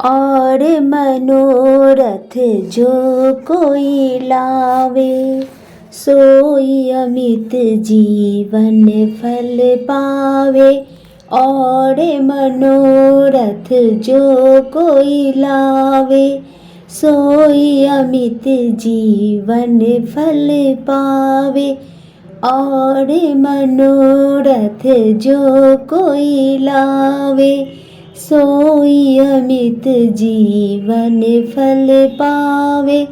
और मनोरथ जो कोई लावे, सोई अमित जीवन फल पावे। और मनोरथ जो कोई लावे, सोई अमित जीवन फल पावे। और मनोरथ जो कोई लावे, सोई अमित जीवन फल पावे।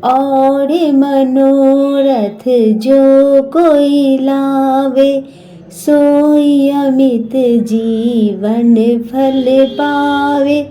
और मनोरथ जो कोई लावे, सोई अमित जीवन फल पावे।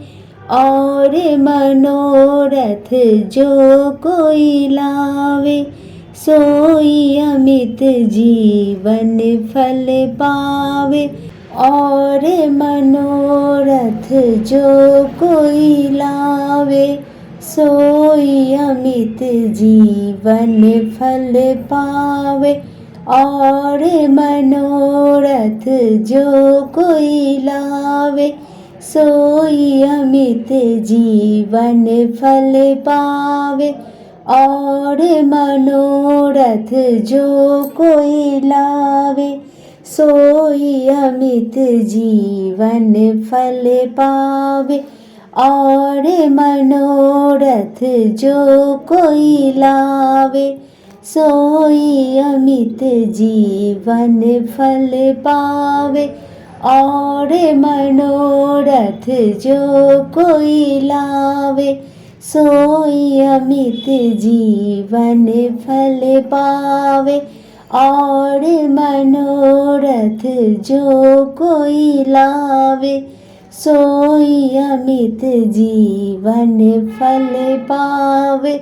और मनोरथ जो कोई लावे, सोई अमित जीवन फल पावे। और मनोरथ जो कोई लावे, सोई अमित जीवन फल पावे। और मनोरथ जो कोई लावे, सोई अमित जीवन फल पावे। और मनोरथ जो कोई लावे, सोई अमित जीवन फल पावे। और मनोरथ जो कोई लावे, सोई अमित जीवन फल पावे। और मनोरथ जो कोई लावे, सोई अमित जीवन फल पावे। और मनोरथ जो कोई लावे, सोई अमित जीवन फल पावे।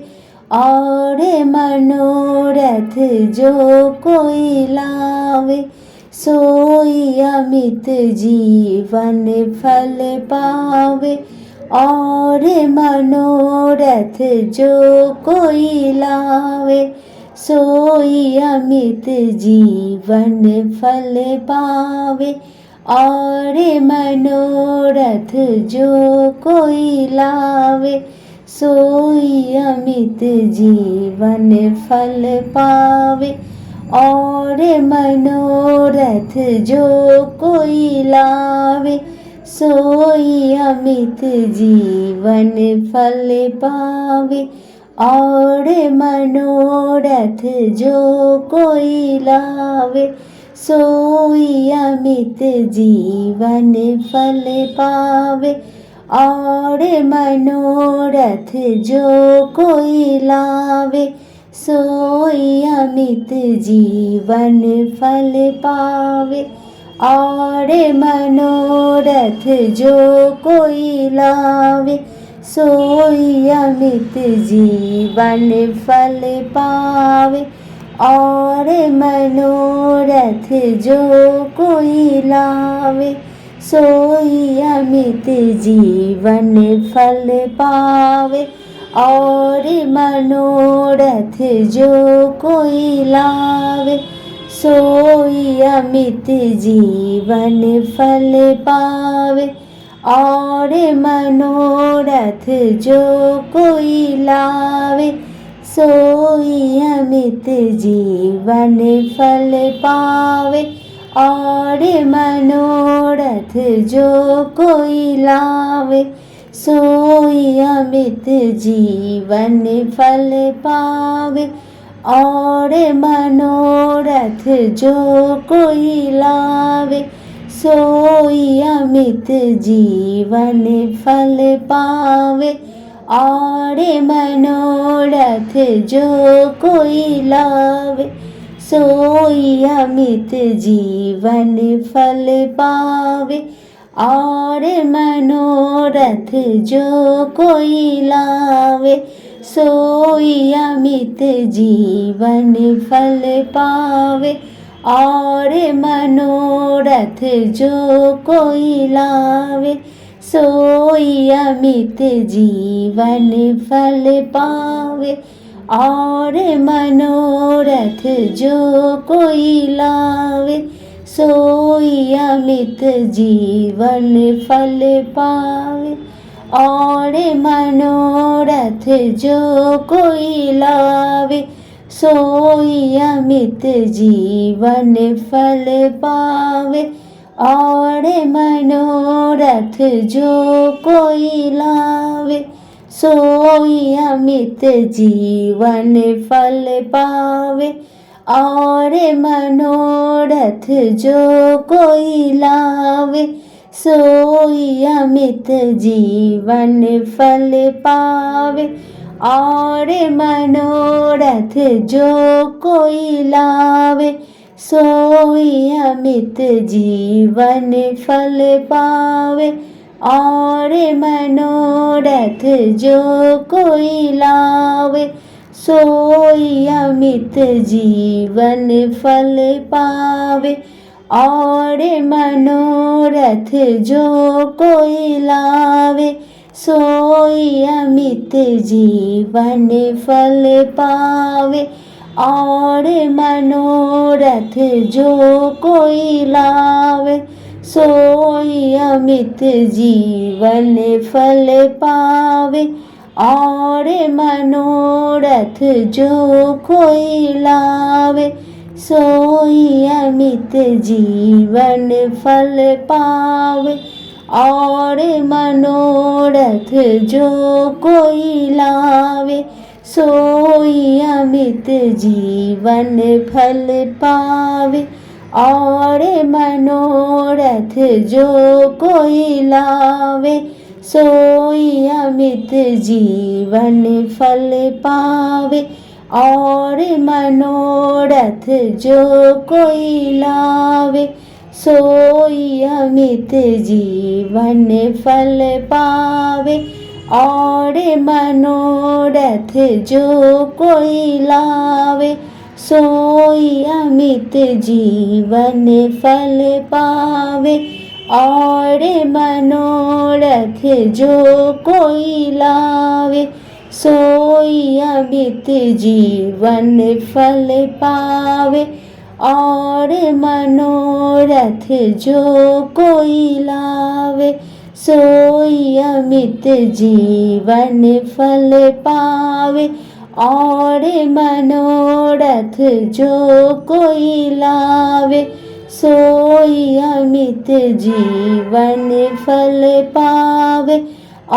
और मनोरथ जो कोई लावे, सोई अमित जीवन फल पावे। और मनोरथ जो कोई लावे, सोई अमित जीवन फल पावे। और मनोरथ जो कोई लावे, सोई अमित जीवन फल पावे। और मनोरथ जो कोई लावे, सोई अमित जीवन फल पावे। और मनोरथ जो कोई लावे, सोई अमित जीवन फल पावे। और मनोरथ जो कोई लावे, सोई अमित जीवन फल पावे। और मनोरथ जो कोई लावे, सोई अमित जीवन फल पावे। और मनोरथ जो कोई लावे, सोई अमित जीवन फल पावे। और मनोरथ जो कोई लावे, सोई अमित जीवन फल पावे। और मनोरथ जो कोई लावे, सोई अमित जीवन फल पावे। और मनोरथ जो कोई लावे, सोई अमित जीवन फल पावे। और मनोरथ जो कोई लावे, सोई अमित जीवन फल पावे। और मनोरथ जो कोई लावे, सोई अमित जीवन फल पावे। और मनोरथ जो कोई लावे, सोई अमित जीवन फल पावे। और मनोरथ जो कोई लावे, सोई अमित जीवन फल पावे। और मनोरथ जो कोई लावे, सोई अमित जीवन फल पावे। और मनोरथ जो कोई लावे, सोई अमित जीवन फल पावे। और मनोरथ जो कोई लावे, सोई अमित जीवन फल पावे। और मनोरथ जो कोई लावे, सोई अमित जीवन फल पावे। और मनोरथ जो कोई लावे, सोई अमित जीवन फल पावे। और मनोरथ जो कोई लावे, सोई अमित जीवन फल पावे। और मनोरथ जो कोई लावे, सोई अमित जीवन फल पावे। और मनोरथ जो कोई लावे, सोई अमित जीवन फल पावे। और मनोरथ जो कोई लावे, सोई अमित जीवन फल पावे। और मनोरथ जो कोई लावे, सोई अमित जीवन फल पावे। और मनोरथ जो कोई लावे, सोई अमित जीवन फल पावे। और मनोरथ जो कोई लावे, सोई अमित जीवन फल पावे। और मनोरथ जो कोई लावे, सोई अमित जीवन फल पावे। और मनोरथ जो कोई लावे, सोई अमित जीवन फल पावे। और मनोरथ जो कोई लावे, सोई अमित जीवन फल पावे। और मनोरथ जो कोई लावे, सोई अमित जीवन फल पावे।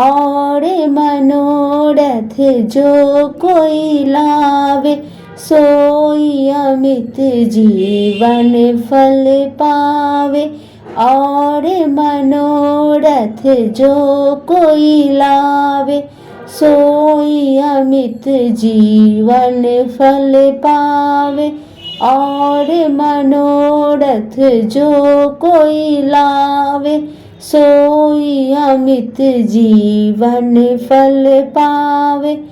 और मनोरथ जो कोई लावे, सोई अमित जीवन फल पावे। और मनोरथ जो कोई लावे, सोई अमित जीवन फल पावे। और मनोरथ जो कोई लावे, सोई अमित जीवन फल पावे।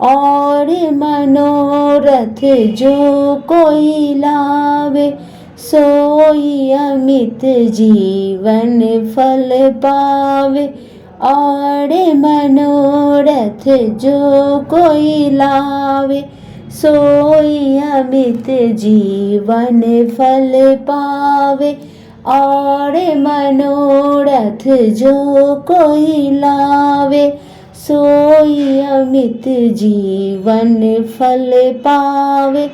और मनोरथ जो कोई लावे, सोई अमित जीवन फल पावे। और मनोरथ जो कोई लावे, सोई अमित जीवन फल पावे। और मनोरथ जो कोई लावे, सोई अमित जीवन फल पावे।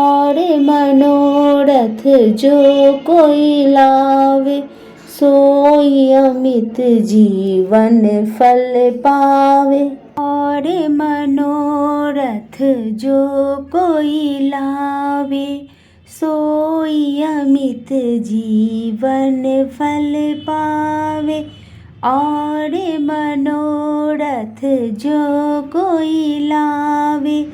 और मनोरथ जो कोई लावे, सोई अमित जीवन फल पावे। और मनोरथ जो कोई लावे, सोई अमित जीवन फल पावे। और मनोरथ जो कोई लावे,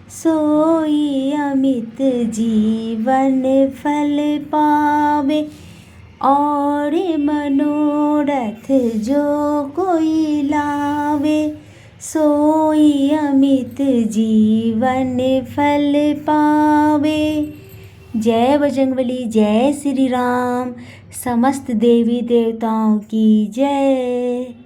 सोई अमित जीवन फल पावे। और मनोरथ जो कोई लावे, सोई अमित जीवन फल पावे। जय बजरंगबली, जय श्री राम। समस्त देवी देवताओं की जय।